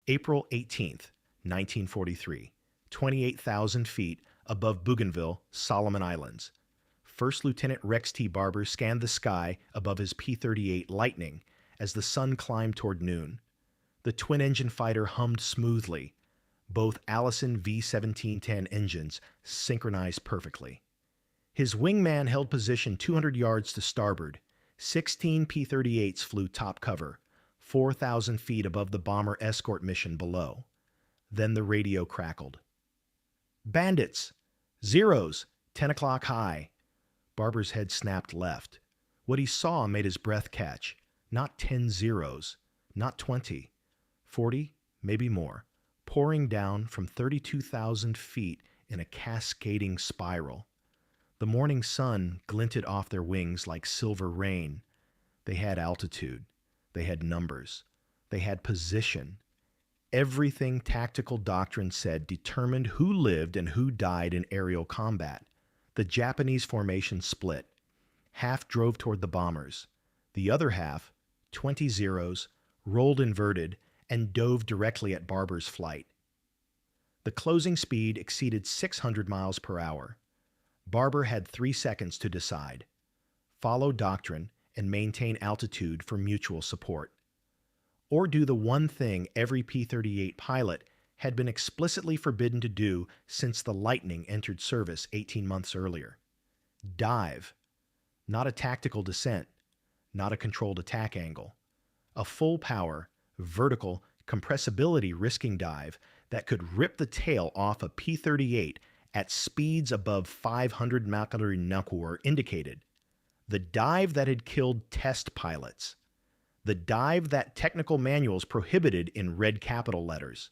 April 18th, 1943, 28,000 feet above Bougainville, Solomon Islands. First Lieutenant Rex T. Barber scanned the sky above his P-38 Lightning as the sun climbed toward noon. The twin-engine fighter hummed smoothly, both Allison V-1710 engines synchronized perfectly. His wingman held position 200 yards to starboard. 16 P-38s flew top cover, 4,000 feet above the bomber escort mission below. Then the radio crackled. "Bandits! Zeros! 10 o'clock high!" Barber's head snapped left. What he saw made his breath catch. Not 10 zeros, not 20, 40, maybe more, pouring down from 32,000 feet in a cascading spiral. The morning sun glinted off their wings like silver rain. They had altitude. They had numbers. They had position. Everything tactical doctrine said determined who lived and who died in aerial combat. The Japanese formation split. Half drove toward the bombers. The other half, 20 zeros, rolled inverted and dove directly at Barber's flight. The closing speed exceeded 600 miles per hour. Barber had 3 seconds to decide. Follow doctrine and maintain altitude for mutual support. Or do the one thing every P-38 pilot had been explicitly forbidden to do since the Lightning entered service 18 months earlier. Dive. Not a tactical descent, not a controlled attack angle. A full-power, vertical, compressibility risking dive that could rip the tail off a P-38 at speeds above 500 mph indicated. The dive that had killed test pilots. The dive that technical manuals prohibited in red capital letters.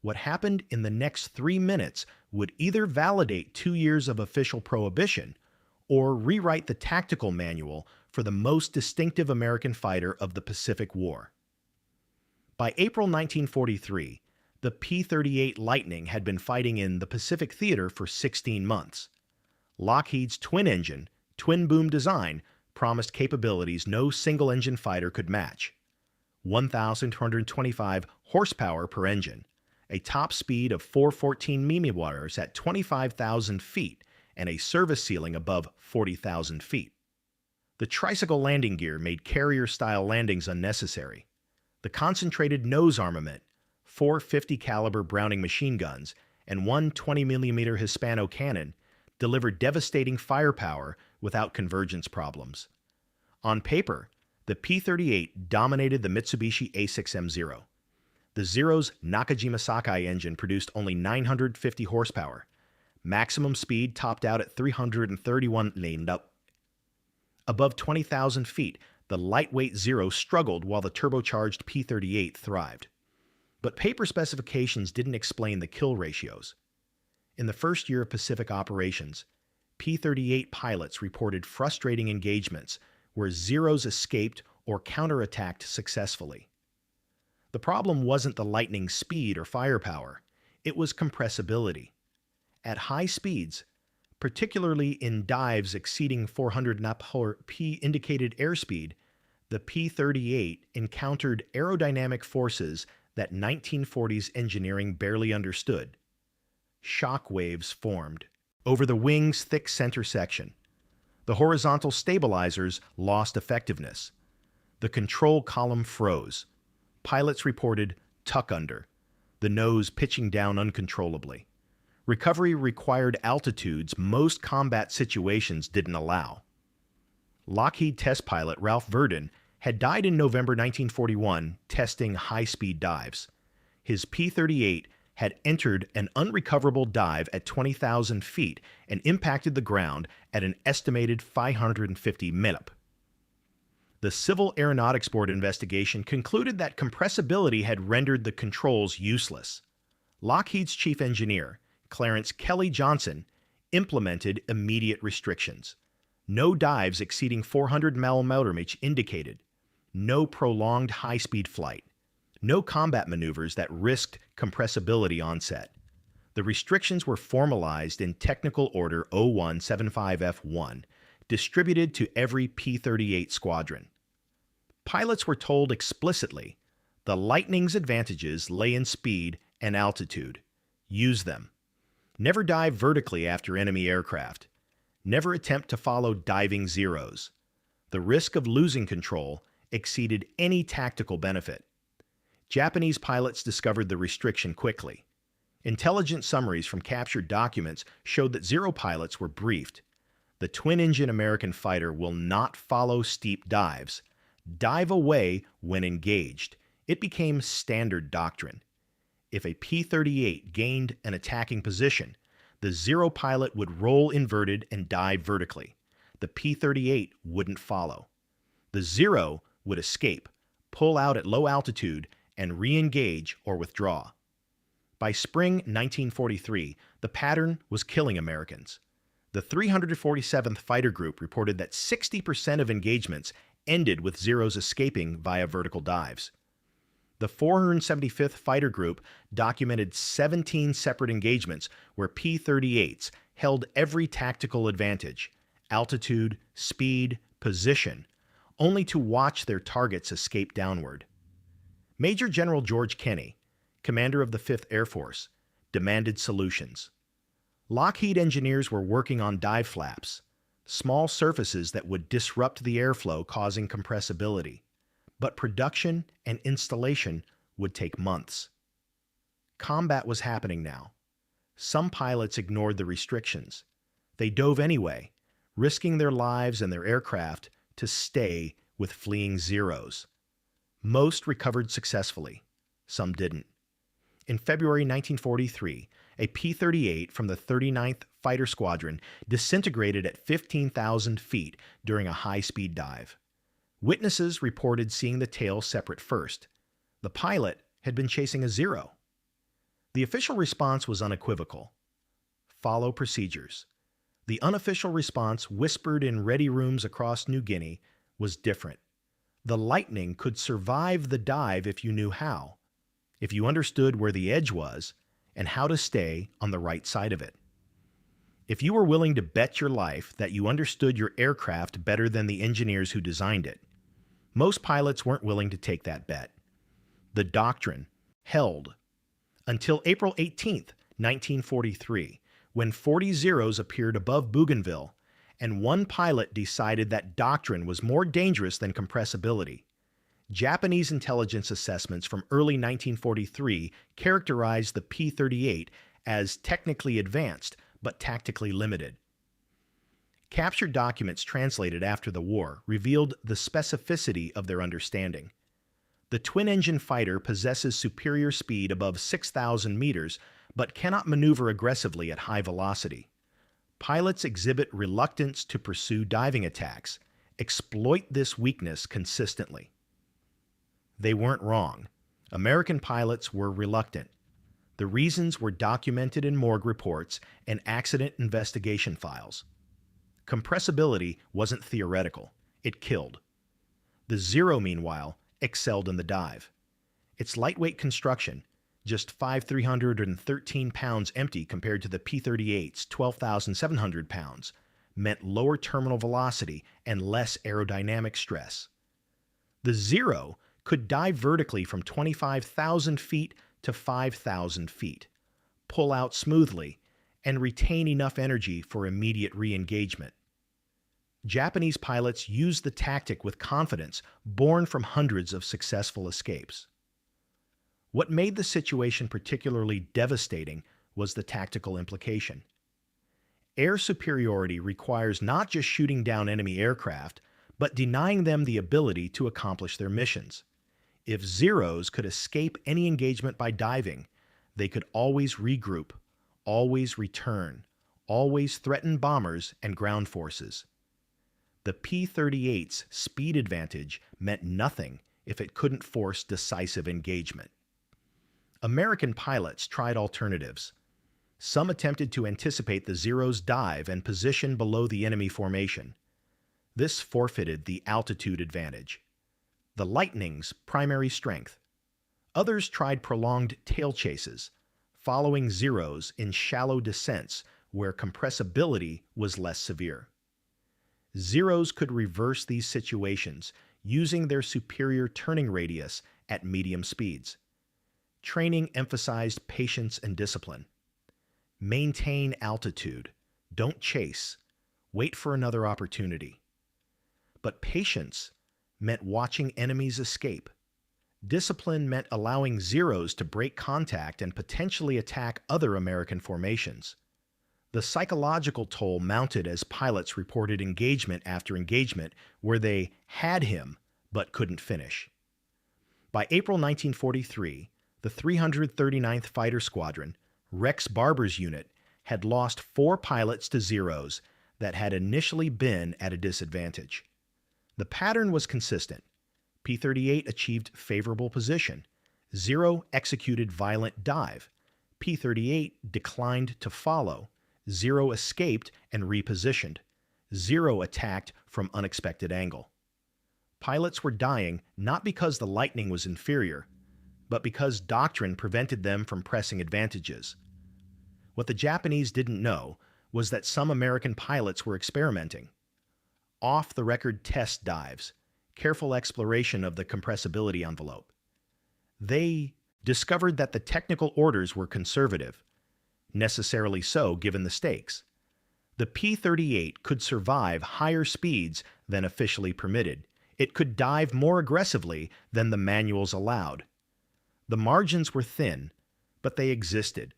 What happened in the next 3 minutes would either validate 2 years of official prohibition or rewrite the tactical manual for the most distinctive American fighter of the Pacific War. By April 1943, the P-38 Lightning had been fighting in the Pacific Theater for 16 months. Lockheed's twin-engine, twin-boom design promised capabilities no single-engine fighter could match. 1,225 horsepower per engine, a top speed of 414 millimeters at 25,000 feet, and a service ceiling above 40,000 feet. The tricycle landing gear made carrier-style landings unnecessary. The concentrated nose armament, 4 50 caliber Browning machine guns, and 1 20mm Hispano cannon delivered devastating firepower without convergence problems. On paper, the P-38 dominated the Mitsubishi A6M0. The Zero's Nakajima Sakai engine produced only 950 horsepower. Maximum speed topped out at 331 laned up. Above 20,000 feet, the lightweight Zero struggled while the turbocharged P-38 thrived. But paper specifications didn't explain the kill ratios. In the first year of Pacific operations, P-38 pilots reported frustrating engagements where Zeros escaped or counterattacked successfully. The problem wasn't the Lightning's speed or firepower, it was compressibility. At high speeds, particularly in dives exceeding 400 mph indicated airspeed, the P-38 encountered aerodynamic forces that 1940s engineering barely understood. Shock waves formed over the wing's thick center section. The horizontal stabilizers lost effectiveness. The control column froze. Pilots reported tuck under, the nose pitching down uncontrollably. Recovery required altitudes most combat situations didn't allow. Lockheed test pilot Ralph Verdon had died in November 1941 testing high-speed dives. His P-38 had entered an unrecoverable dive at 20,000 feet and impacted the ground at an estimated 550 mph. The Civil Aeronautics Board investigation concluded that compressibility had rendered the controls useless. Lockheed's chief engineer, Clarence Kelly Johnson, implemented immediate restrictions. No dives exceeding 400 mph indicated. No prolonged high-speed flight. No combat maneuvers that risked compressibility onset. The restrictions were formalized in Technical Order 0175F1, distributed to every P-38 squadron. Pilots were told explicitly, The Lightning's advantages lay in speed and altitude. Use them. Never dive vertically after enemy aircraft. Never attempt to follow diving Zeros. The risk of losing control exceeded any tactical benefit. Japanese pilots discovered the restriction quickly. Intelligence summaries from captured documents showed that Zero pilots were briefed. The twin-engine American fighter will not follow steep dives. Dive away when engaged. It became standard doctrine. If a P-38 gained an attacking position, the Zero pilot would roll inverted and dive vertically. The P-38 wouldn't follow. The Zero would escape, pull out at low altitude, and re-engage or withdraw. By spring 1943, the pattern was killing Americans. The 347th Fighter Group reported that 60% of engagements ended with Zeros escaping via vertical dives. The 475th Fighter Group documented 17 separate engagements where P-38s held every tactical advantage, altitude, speed, position, only to watch their targets escape downward. Major General George Kenney, commander of the 5th Air Force, demanded solutions. Lockheed engineers were working on dive flaps, small surfaces that would disrupt the airflow, causing compressibility. But production and installation would take months. Combat was happening now. Some pilots ignored the restrictions. They dove anyway, risking their lives and their aircraft to stay with fleeing Zeros. Most recovered successfully. Some didn't. In February 1943, a P-38 from the 39th Fighter Squadron disintegrated at 15,000 feet during a high-speed dive. Witnesses reported seeing the tail separate first. The pilot had been chasing a Zero. The official response was unequivocal. Follow procedures. The unofficial response, whispered in ready rooms across New Guinea, was different. The Lightning could survive the dive if you knew how, if you understood where the edge was and how to stay on the right side of it. If you were willing to bet your life that you understood your aircraft better than the engineers who designed it. Most pilots weren't willing to take that bet. The doctrine held until April 18, 1943, when 40 Zeros appeared above Bougainville, and one pilot decided that doctrine was more dangerous than compressibility. Japanese intelligence assessments from early 1943 characterized the P-38 as technically advanced but tactically limited. Captured documents translated after the war revealed the specificity of their understanding. The twin-engine fighter possesses superior speed above 6,000 meters, but cannot maneuver aggressively at high velocity. Pilots exhibit reluctance to pursue diving attacks, exploit this weakness consistently. They weren't wrong. American pilots were reluctant. The reasons were documented in morgue reports and accident investigation files. Compressibility wasn't theoretical. It killed. The Zero, meanwhile, excelled in the dive. Its lightweight construction, just 5,313 pounds empty compared to the P-38's 12,700 pounds, meant lower terminal velocity and less aerodynamic stress. The Zero could dive vertically from 25,000 feet to 5,000 feet, pull out smoothly, and retain enough energy for immediate re-engagement. Japanese pilots used the tactic with confidence, born from hundreds of successful escapes. What made the situation particularly devastating was the tactical implication. Air superiority requires not just shooting down enemy aircraft, but denying them the ability to accomplish their missions. If Zeros could escape any engagement by diving, they could always regroup, always return, always threaten bombers and ground forces. The P-38's speed advantage meant nothing if it couldn't force decisive engagement. American pilots tried alternatives. Some attempted to anticipate the Zero's dive and position below the enemy formation. This forfeited the altitude advantage, the Lightning's primary strength. Others tried prolonged tail chases, following Zeros in shallow descents where compressibility was less severe. Zeros could reverse these situations using their superior turning radius at medium speeds. Training emphasized patience and discipline. Maintain altitude. Don't chase. Wait for another opportunity. But patience meant watching enemies escape. Discipline meant allowing Zeros to break contact and potentially attack other American formations. The psychological toll mounted as pilots reported engagement after engagement where they had him but couldn't finish. By April 1943, the 339th Fighter Squadron, Rex Barber's unit, had lost 4 pilots to Zeros that had initially been at a disadvantage. The pattern was consistent. P-38 achieved favorable position. Zero executed violent dive. P-38 declined to follow. Zero escaped and repositioned. Zero attacked from unexpected angle. Pilots were dying not because the Lightning was inferior, but because doctrine prevented them from pressing advantages. What the Japanese didn't know was that some American pilots were experimenting. Off-the-record test dives, careful exploration of the compressibility envelope. They discovered that the technical orders were conservative, necessarily so given the stakes. The P-38 could survive higher speeds than officially permitted. It could dive more aggressively than the manuals allowed. The margins were thin, but they existed.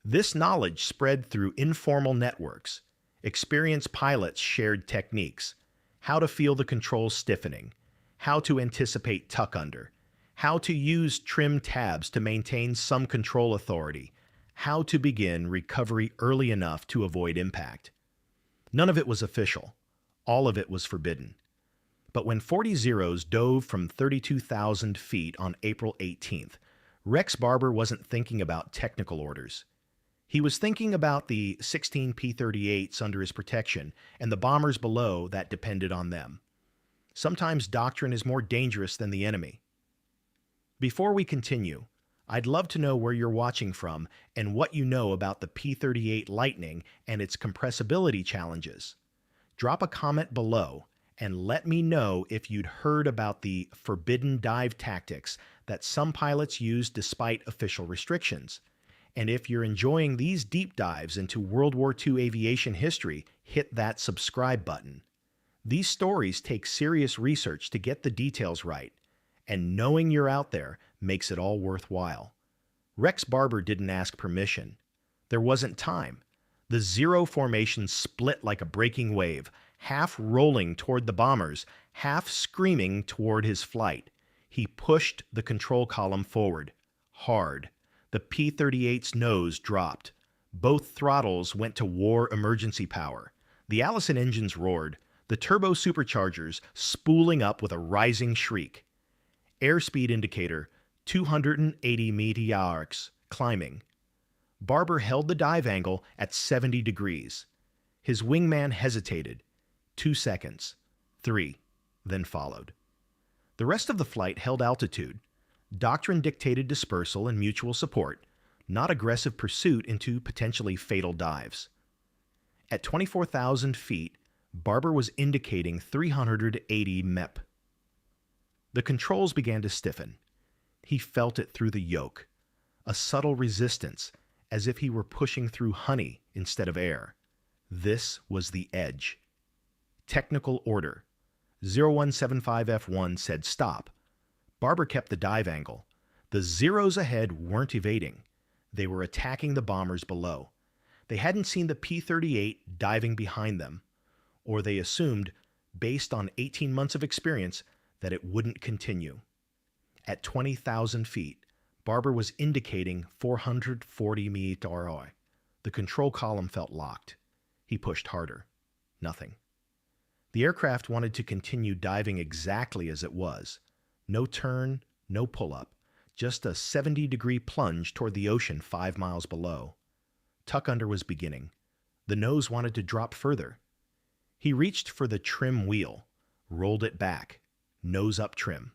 This knowledge spread through informal networks. Experienced pilots shared techniques: how to feel the controls stiffening, how to anticipate tuck under, how to use trim tabs to maintain some control authority, how to begin recovery early enough to avoid impact. None of it was official. All of it was forbidden. But when 40 Zeros dove from 32,000 feet on April 18th, Rex Barber wasn't thinking about technical orders. He was thinking about the 16 P-38s under his protection and the bombers below that depended on them. Sometimes doctrine is more dangerous than the enemy. Before we continue, I'd love to know where you're watching from and what you know about the P-38 Lightning and its compressibility challenges. Drop a comment below and let me know if you'd heard about the forbidden dive tactics that some pilots use despite official restrictions. And if you're enjoying these deep dives into World War II aviation history, hit that subscribe button. These stories take serious research to get the details right, and knowing you're out there makes it all worthwhile. Rex Barber didn't ask permission. There wasn't time. The Zero formation split like a breaking wave, half rolling toward the bombers, half screaming toward his flight. He pushed the control column forward, hard. The P-38's nose dropped. Both throttles went to war emergency power. The Allison engines roared, the turbo superchargers spooling up with a rising shriek. Airspeed indicator, 280 meteorics, climbing. Barber held the dive angle at 70 degrees. His wingman hesitated. 2 seconds. 3. Then followed. The rest of the flight held altitude. Doctrine dictated dispersal and mutual support, not aggressive pursuit into potentially fatal dives. At 24,000 feet, Barber was indicating 380 MEP. The controls began to stiffen. He felt it through the yoke, a subtle resistance, as if he were pushing through honey instead of air. This was the edge. Technical order. 0175F1 said stop. Barber kept the dive angle. The Zeros ahead weren't evading. They were attacking the bombers below. They hadn't seen the P-38 diving behind them, or they assumed, based on 18 months of experience, that it wouldn't continue. At 20,000 feet, Barber was indicating 440 meteoroi. The control column felt locked. He pushed harder. Nothing. The aircraft wanted to continue diving exactly as it was. No turn, no pull-up, just a 70-degree plunge toward the ocean 5 miles below. Tuck under was beginning. The nose wanted to drop further. He reached for the trim wheel, rolled it back, nose up trim.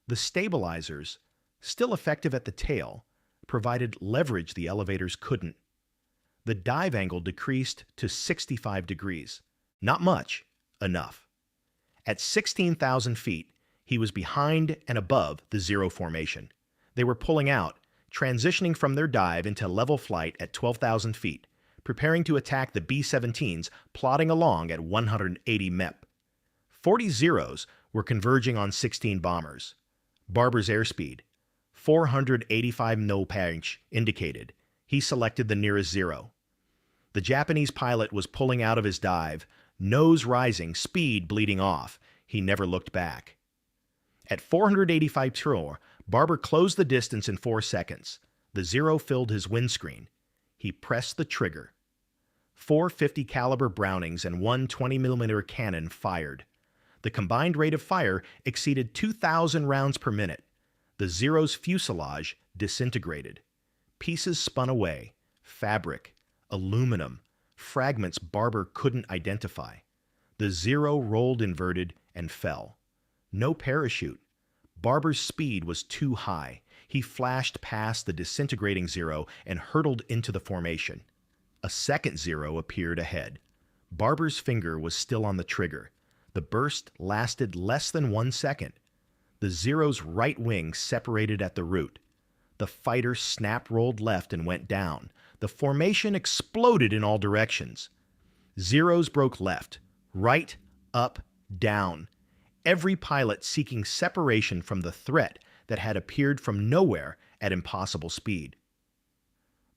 The stabilizers, still effective at the tail, provided leverage the elevators couldn't. The dive angle decreased to 65 degrees. Not much, enough. At 16,000 feet, He was behind and above the Zero formation. They were pulling out, transitioning from their dive into level flight at 12,000 feet, preparing to attack the B-17s plodding along at 180 MEP. 40 Zeros were converging on 16 bombers. Barber's airspeed, 485 mph, indicated. He selected the nearest Zero. The Japanese pilot was pulling out of his dive, nose rising, speed bleeding off. He never looked back. At 485 TROR, Barber closed the distance in 4 seconds. The Zero filled his windscreen. He pressed the trigger. 4 50 caliber Brownings and 1 20mm cannon fired. The combined rate of fire exceeded 2,000 rounds per minute. The Zero's fuselage disintegrated. Pieces spun away. Fabric, aluminum, fragments Barber couldn't identify. The Zero rolled inverted and fell. No parachute. Barber's speed was too high. He flashed past the disintegrating Zero and hurtled into the formation. A second Zero appeared ahead. Barber's finger was still on the trigger. The burst lasted less than 1 second. The Zero's right wing separated at the root. The fighter snap-rolled left and went down. The formation exploded in all directions. Zeros broke left, right, up, down. Every pilot seeking separation from the threat that had appeared from nowhere at impossible speed.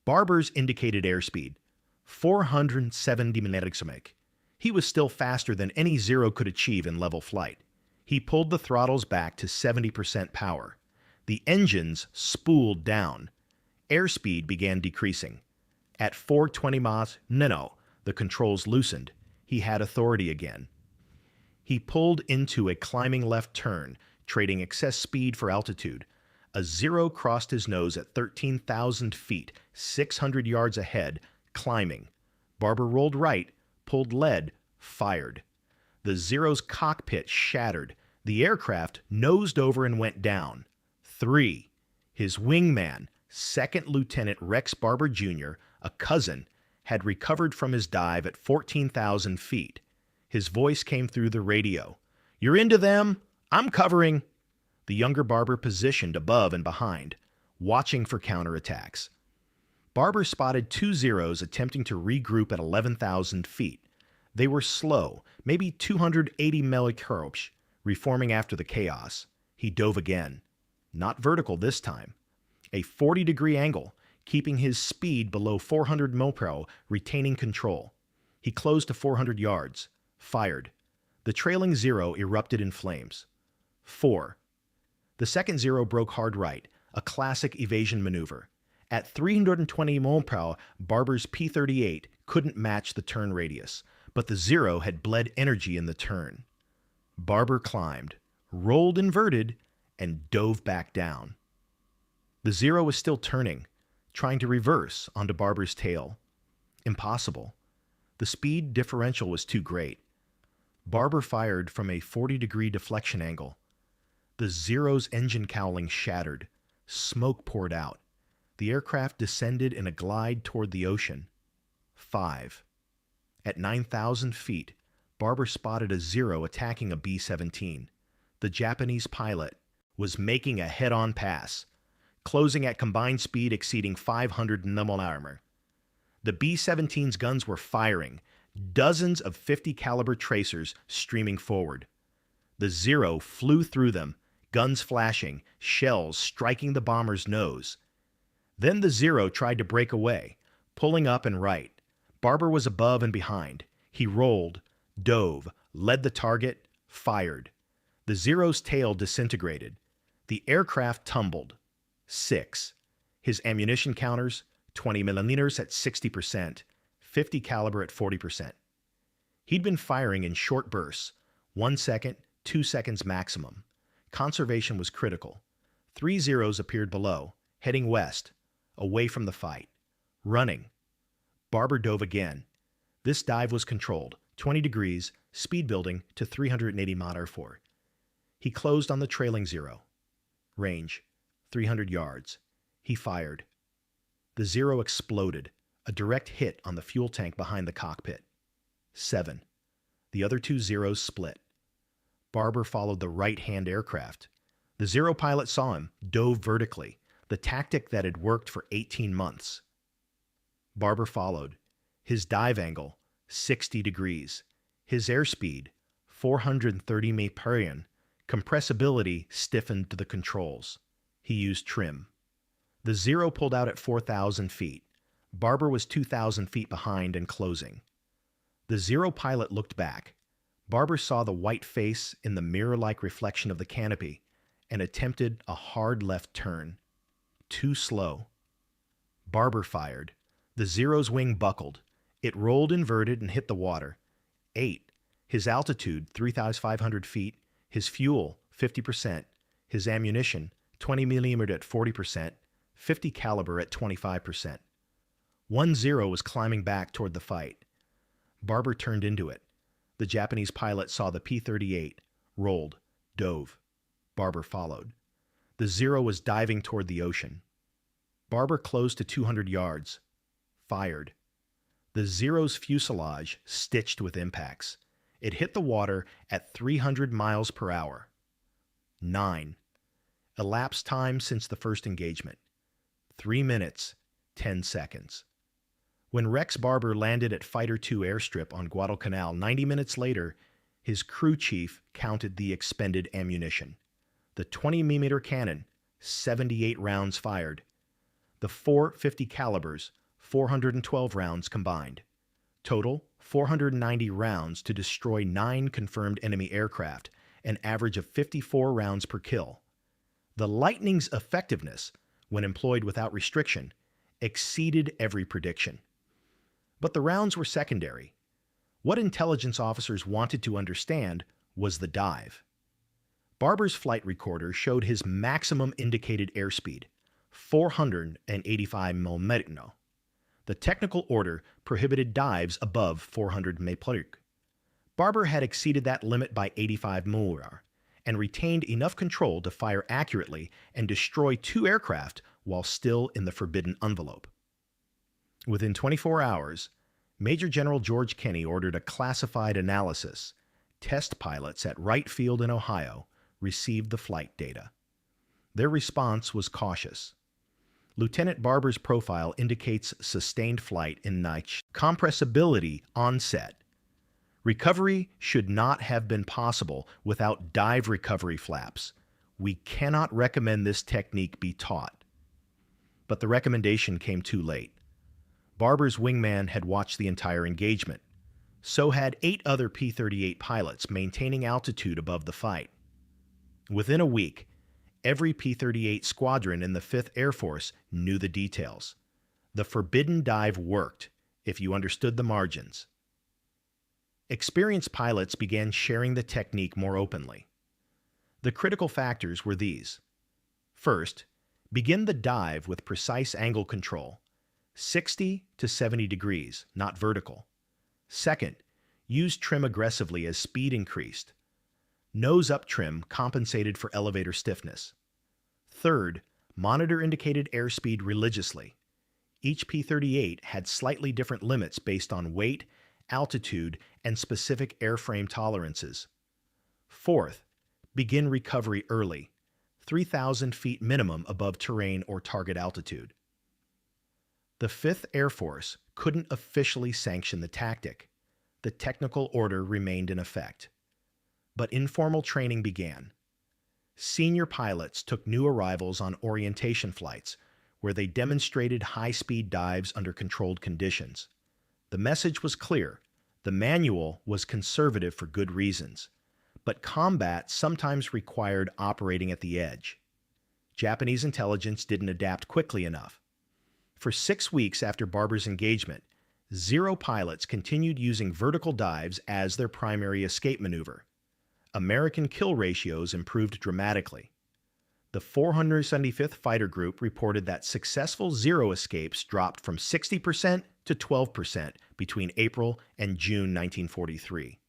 Barber's indicated airspeed, 470 mph. He was still faster than any Zero could achieve in level flight. He pulled the throttles back to 70% power. The engines spooled down. Airspeed began decreasing. At 420 miles, the controls loosened. He had authority again. He pulled into a climbing left turn, trading excess speed for altitude. A Zero crossed his nose at 13,000 feet, 600 yards ahead, climbing. Barber rolled right, pulled lead, fired. The Zero's cockpit shattered. The aircraft nosed over and went down. 3. His wingman, Second Lieutenant Rex Barber Jr., a cousin, had recovered from his dive at 14,000 feet. His voice came through the radio. "You're into them? I'm covering." The younger Barber positioned above and behind, watching for counterattacks. Barber spotted 2 Zeros attempting to regroup at 11,000 feet. They were slow, maybe 280 mph, reforming after the chaos. He dove again. Not vertical this time. A 40-degree angle, keeping his speed below 400 mph, retaining control. He closed to 400 yards. Fired. The trailing Zero erupted in flames. 4. The second Zero broke hard right, a classic evasion maneuver. At 320 mph, Barber's P-38 couldn't match the turn radius, but the Zero had bled energy in the turn. Barber climbed, rolled inverted, and dove back down. The Zero was still turning, trying to reverse onto Barber's tail. Impossible. The speed differential was too great. Barber fired from a 40-degree deflection angle. The Zero's engine cowling shattered. Smoke poured out. The aircraft descended in a glide toward the ocean. 5. At 9,000 feet, Barber spotted a Zero attacking a B-17. The Japanese pilot was making a head-on pass, closing at combined speed exceeding 500 mph. The B-17's guns were firing, dozens of 50 caliber tracers streaming forward. The Zero flew through them, guns flashing, shells striking the bomber's nose. Then the Zero tried to break away, pulling up and right. Barber was above and behind. He rolled, dove, led the target, fired. The Zero's tail disintegrated. The aircraft tumbled. 6. His ammunition counters, 20mm at 60%, 50 caliber at 40%. He'd been firing in short bursts, 1 second, 2 seconds maximum. Conservation was critical. 3 Zeros appeared below, heading west, away from the fight. Running. Barber dove again. This dive was controlled, 20 degrees, speed building to 380 mph. He closed on the trailing Zero. Range, 300 yards. He fired. The Zero exploded, a direct hit on the fuel tank behind the cockpit. 7. The other 2 Zeros split. Barber followed the right-hand aircraft. The Zero pilot saw him, dove vertically, the tactic that had worked for 18 months. Barber followed. His dive angle, 60 degrees. His airspeed, 430 mph. Compressibility stiffened the controls. He used trim. The Zero pulled out at 4,000 feet. Barber was 2,000 feet behind and closing. The Zero pilot looked back. Barber saw the white face in the mirror-like reflection of the canopy and attempted a hard left turn. Too slow. Barber fired. The Zero's wing buckled. It rolled inverted and hit the water. 8. His altitude, 3,500 feet. His fuel, 50%. His ammunition, 20 mm at 40%. 50 caliber at 25%. 1-0 was climbing back toward the fight. Barber turned into it. The Japanese pilot saw the P-38, rolled, dove. Barber followed. The Zero was diving toward the ocean. Barber closed to 200 yards. Fired. The Zero's fuselage stitched with impacts. It hit the water at 300 miles per hour. 9. Elapsed time since the first engagement. 3 minutes, 10 seconds. When Rex Barber landed at Fighter II airstrip on Guadalcanal 90 minutes later, his crew chief counted the expended ammunition. The 20mm cannon, 78 rounds fired. The 450 calibers, 412 rounds combined. Total, 490 rounds to destroy 9 confirmed enemy aircraft, an average of 54 rounds per kill. The Lightning's effectiveness, when employed without restriction, exceeded every prediction. But the rounds were secondary. What intelligence officers wanted to understand was the dive. Barber's flight recorder showed his maximum indicated airspeed, 485 mph. The technical order prohibited dives above 400 mph. Barber had exceeded that limit by 85 mph and retained enough control to fire accurately and destroy 2 aircraft while still in the forbidden envelope. Within 24 hours, Major General George Kenney ordered a classified analysis. Test pilots at Wright Field in Ohio received the flight data. Their response was cautious. Lieutenant Barber's profile indicates sustained flight in night. Compressibility onset. Recovery should not have been possible without dive recovery flaps. We cannot recommend this technique be taught. But the recommendation came too late. Barber's wingman had watched the entire engagement. So had 8 other P-38 pilots maintaining altitude above the fight. Within a week, every P-38 squadron in the 5th Air Force knew the details. The forbidden dive worked, if you understood the margins. Experienced pilots began sharing the technique more openly. The critical factors were these. First, begin the dive with precise angle control, 60 to 70 degrees, not vertical. Second, use trim aggressively as speed increased. Nose-up trim compensated for elevator stiffness. Third, monitor indicated airspeed religiously. Each P-38 had slightly different limits based on weight, altitude, and specific airframe tolerances. Fourth, begin recovery early, 3,000 feet minimum above terrain or target altitude. The 5th Air Force couldn't officially sanction the tactic. The technical order remained in effect. But informal training began. Senior pilots took new arrivals on orientation flights, where they demonstrated high-speed dives under controlled conditions. The message was clear. The manual was conservative for good reasons. But combat sometimes required operating at the edge. Japanese intelligence didn't adapt quickly enough. For 6 weeks after Barber's engagement, Zero pilots continued using vertical dives as their primary escape maneuver. American kill ratios improved dramatically. The 475th Fighter Group reported that successful Zero escapes dropped from 60% to 12% between April and June 1943.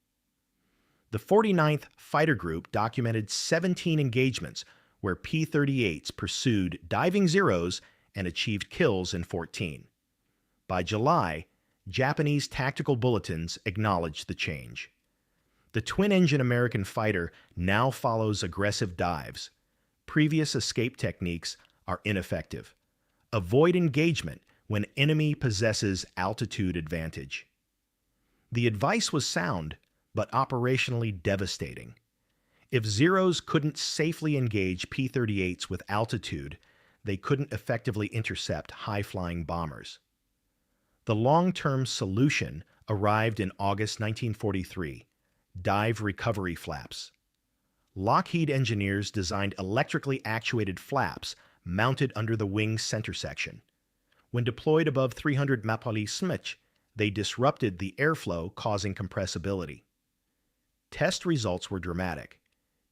The 49th Fighter Group documented 17 engagements where P-38s pursued diving Zeros and achieved kills in 14. By July, Japanese tactical bulletins acknowledged the change. The twin-engine American fighter now follows aggressive dives. Previous escape techniques are ineffective. Avoid engagement when enemy possesses altitude advantage. The advice was sound, but operationally devastating. If Zeros couldn't safely engage P-38s with altitude, they couldn't effectively intercept high-flying bombers. The long-term solution arrived in August 1943, dive recovery flaps. Lockheed engineers designed electrically actuated flaps mounted under the wing's center section. When deployed above 300 mph, they disrupted the airflow, causing compressibility. Test results were dramatic.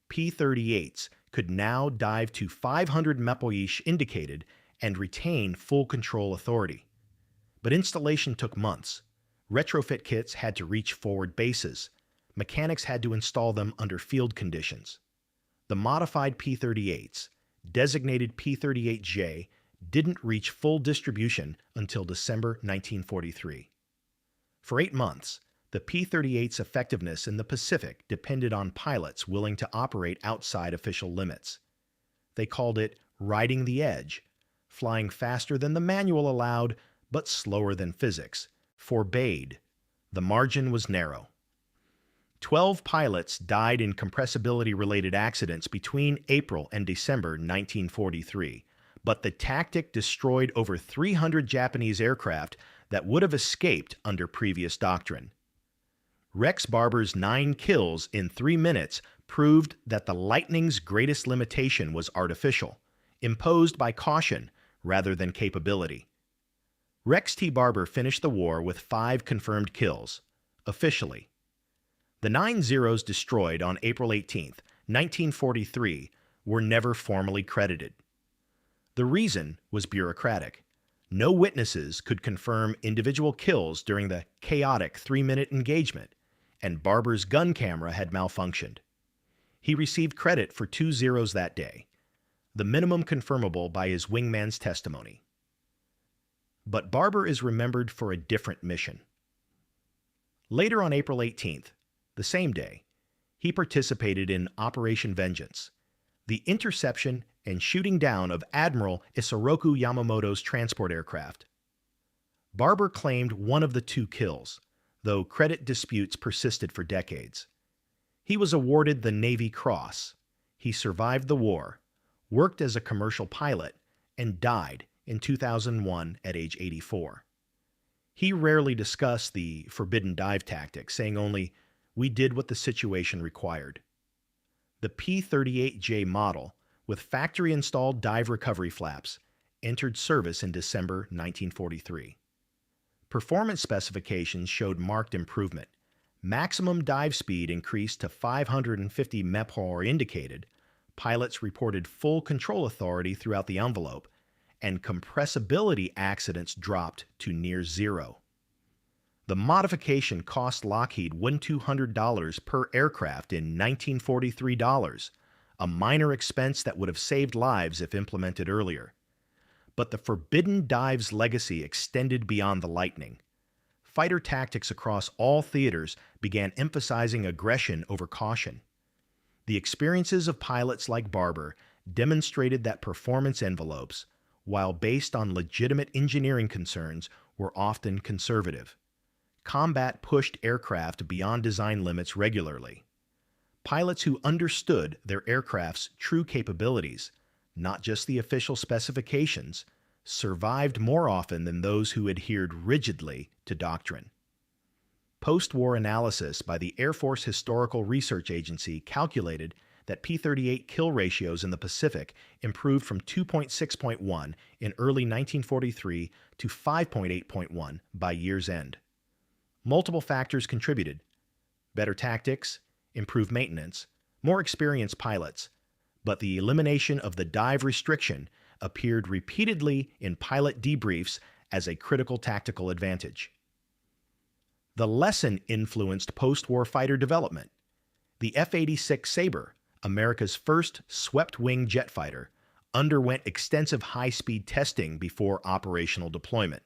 P-38s could now dive to 500 mph indicated and retain full control authority. But installation took months. Retrofit kits had to reach forward bases. Mechanics had to install them under field conditions. The modified P-38s, designated P-38J, didn't reach full distribution until December 1943. For 8 months, the P-38's effectiveness in the Pacific depended on pilots willing to operate outside official limits. They called it riding the edge, flying faster than the manual allowed, but slower than physics. Forbade. The margin was narrow. 12 pilots died in compressibility-related accidents between April and December 1943, but the tactic destroyed over 300 Japanese aircraft that would have escaped under previous doctrine. Rex Barber's 9 kills in 3 minutes proved that the Lightning's greatest limitation was artificial, imposed by caution rather than capability. Rex T. Barber finished the war with 5 confirmed kills, officially. The 9 Zeros destroyed on April 18, 1943, were never formally credited. The reason was bureaucratic. No witnesses could confirm individual kills during the chaotic 3-minute engagement, and Barber's gun camera had malfunctioned. He received credit for 2 Zeros that day, the minimum confirmable by his wingman's testimony. But Barber is remembered for a different mission. Later on April 18th, the same day, he participated in Operation Vengeance, the interception and shooting down of Admiral Isoroku Yamamoto's transport aircraft. Barber claimed one of the 2 kills, though credit disputes persisted for decades. He was awarded the Navy Cross. He survived the war, worked as a commercial pilot, and died in 2001 at age 84. He rarely discussed the forbidden dive tactic, saying only, "We did what the situation required." The P-38J model, with factory-installed dive recovery flaps, entered service in December 1943. Performance specifications showed marked improvement. Maximum dive speed increased to 550 mph indicated, pilots reported full control authority throughout the envelope, and compressibility accidents dropped to near zero. The modification cost Lockheed $1,200 per aircraft in 1943 dollars, a minor expense that would have saved lives if implemented earlier. But the forbidden dive's legacy extended beyond the Lightning. Fighter tactics across all theaters began emphasizing aggression over caution. The experiences of pilots like Barber demonstrated that performance envelopes, while based on legitimate engineering concerns, were often conservative. Combat pushed aircraft beyond design limits regularly. Pilots who understood their aircraft's true capabilities, not just the official specifications, survived more often than those who adhered rigidly to doctrine. Post-war analysis by the Air Force Historical Research Agency calculated that P-38 kill ratios in the Pacific improved from 2.6.1 in early 1943 to 5.8.1 by year's end. Multiple factors contributed: better tactics, improved maintenance, more experienced pilots, but the elimination of the dive restriction appeared repeatedly in pilot debriefs as a critical tactical advantage. The lesson influenced post-war fighter development. The F-86 Sabre, America's first swept-wing jet fighter, underwent extensive high-speed testing before operational deployment.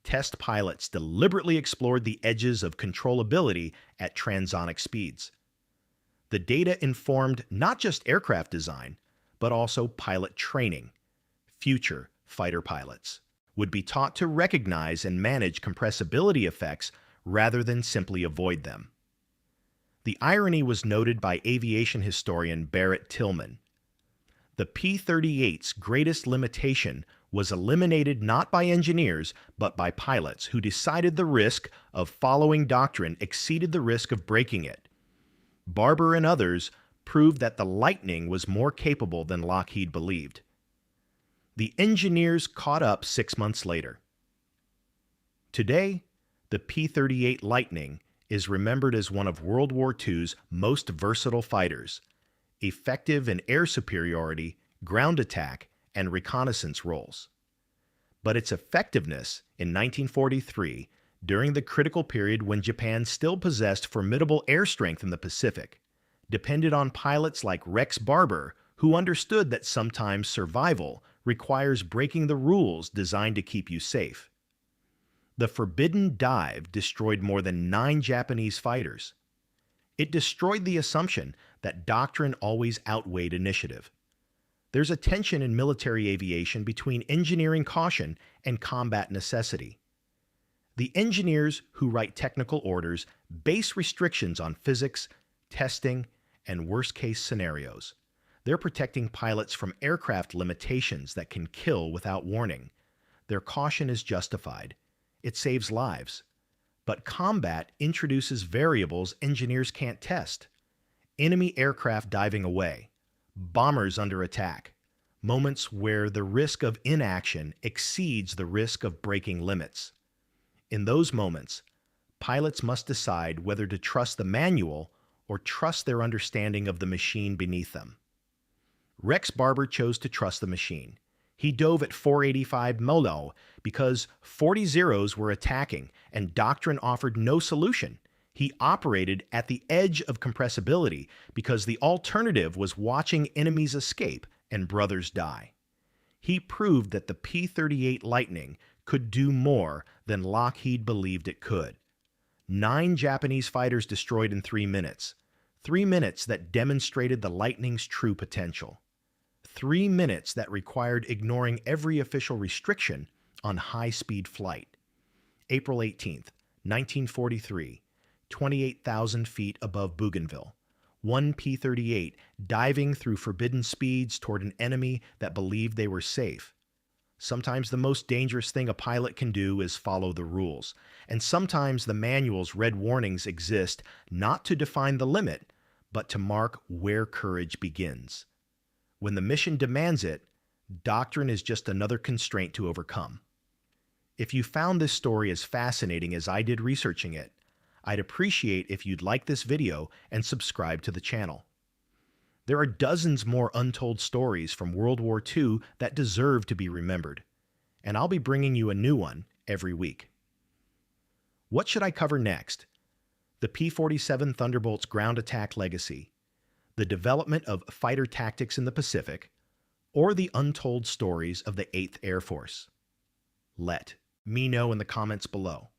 Test pilots deliberately explored the edges of controllability at transonic speeds. The data informed not just aircraft design, but also pilot training. Future fighter pilots would be taught to recognize and manage compressibility effects rather than simply avoid them. The irony was noted by aviation historian Barrett Tillman. The P-38's greatest limitation was eliminated not by engineers, but by pilots who decided the risk of following doctrine exceeded the risk of breaking it. Barber and others proved that the Lightning was more capable than Lockheed believed. The engineers caught up 6 months later. Today, the P-38 Lightning is remembered as one of World War II's most versatile fighters, effective in air superiority, ground attack, and reconnaissance roles. But its effectiveness in 1943, during the critical period when Japan still possessed formidable air strength in the Pacific, depended on pilots like Rex Barber, who understood that sometimes survival requires breaking the rules designed to keep you safe. The forbidden dive destroyed more than 9 Japanese fighters. It destroyed the assumption that doctrine always outweighed initiative. There's a tension in military aviation between engineering caution and combat necessity. The engineers who write technical orders base restrictions on physics, testing, and worst-case scenarios. They're protecting pilots from aircraft limitations that can kill without warning. Their caution is justified. It saves lives. But combat introduces variables engineers can't test. Enemy aircraft diving away, bombers under attack, moments where the risk of inaction exceeds the risk of breaking limits. In those moments, pilots must decide whether to trust the manual or trust their understanding of the machine beneath them. Rex Barber chose to trust the machine. He dove at 485 Molo because 40 Zeros were attacking and doctrine offered no solution. He operated at the edge of compressibility because the alternative was watching enemies escape and brothers die. He proved that the P-38 Lightning could do more than Lockheed believed it could. 9 Japanese fighters destroyed in 3 minutes. 3 minutes that demonstrated the Lightning's true potential. 3 minutes that required ignoring every official restriction on high-speed flight. April 18th, 1943, 28,000 feet above Bougainville. One P-38 diving through forbidden speeds toward an enemy that believed they were safe. Sometimes the most dangerous thing a pilot can do is follow the rules, and sometimes the manual's red warnings exist not to define the limit, but to mark where courage begins. When the mission demands it, doctrine is just another constraint to overcome. If you found this story as fascinating as I did researching it, I'd appreciate if you'd like this video and subscribe to the channel. There are dozens more untold stories from World War II that deserve to be remembered, and I'll be bringing you a new one every week. What should I cover next? The P-47 Thunderbolt's ground attack legacy, the development of fighter tactics in the Pacific, or the untold stories of the 8th Air Force? Let me know in the comments below.